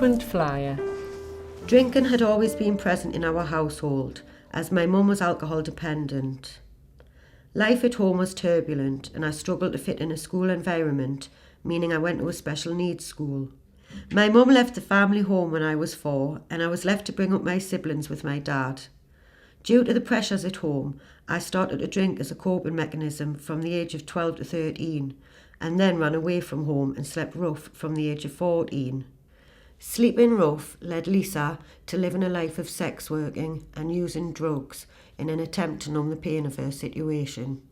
frequent flyer. Drinking had always been present in our household, as my mum was alcohol dependent. Life at home was turbulent and I struggled to fit in a school environment, meaning I went to a special needs school. My mum left the family home when I was 4 and I was left to bring up my siblings with my dad. Due to the pressures at home, I started to drink as a coping mechanism from the age of 12 to 13 and then ran away from home and slept rough from the age of 14. Sleeping rough led Lisa to living a life of sex working and using drugs in an attempt to numb the pain of her situation.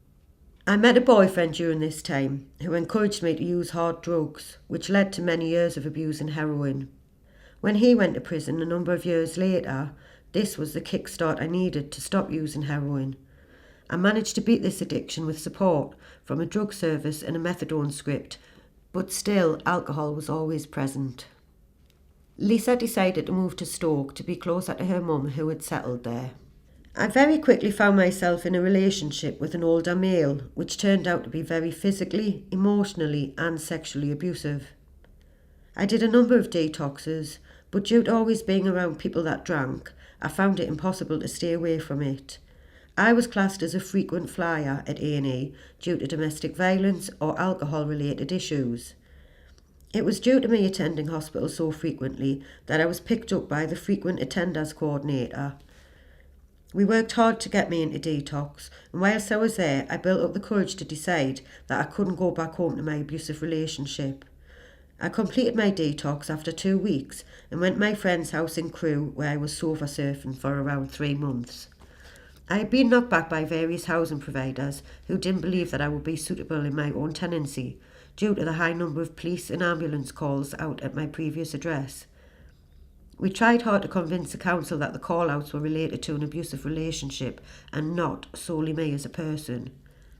I met a boyfriend during this time who encouraged me to use hard drugs, which led to many years of abusing heroin. When he went to prison a number of years later, this was the kickstart I needed to stop using heroin. I managed to beat this addiction with support from a drug service and a methadone script, but still alcohol was always present. Lisa decided to move to Stoke to be closer to her mum who had settled there. I very quickly found myself in a relationship with an older male, which turned out to be very physically, emotionally and sexually abusive. I did a number of detoxes, but due to always being around people that drank, I found it impossible to stay away from it. I was classed as a frequent flyer at A&E due to domestic violence or alcohol-related issues. It was due to me attending hospital so frequently that I was picked up by the frequent attenders coordinator. We worked hard to get me into detox, and whilst I was there, I built up the courage to decide that I couldn't go back home to my abusive relationship. I completed my detox after 2 weeks and went to my friend's house in Crewe where I was sofa surfing for around 3 months. I had been knocked back by various housing providers who didn't believe that I would be suitable in my own tenancy due to the high number of police and ambulance calls out at my previous address. We tried hard to convince the council that the call-outs were related to an abusive relationship and not solely me as a person.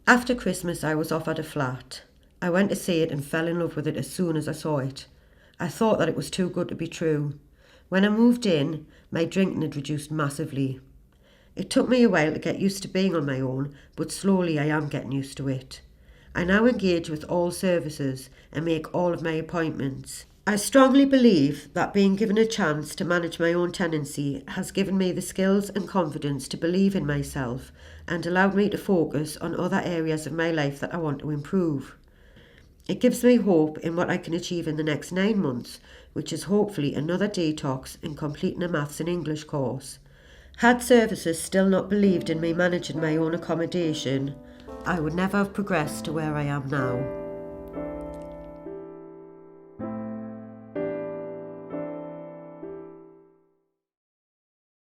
After Christmas I was offered a flat. I went to see it and fell in love with it as soon as I saw it. I thought that it was too good to be true. When I moved in, my drinking had reduced massively. It took me a while to get used to being on my own, but slowly I am getting used to it. I now engage with all services and make all of my appointments. I strongly believe that being given a chance to manage my own tenancy has given me the skills and confidence to believe in myself and allowed me to focus on other areas of my life that I want to improve. It gives me hope in what I can achieve in the next 9 months, which is hopefully another detox and completing a maths and English course. Had services still not believed in me managing my own accommodation, I would never have progressed to where I am now.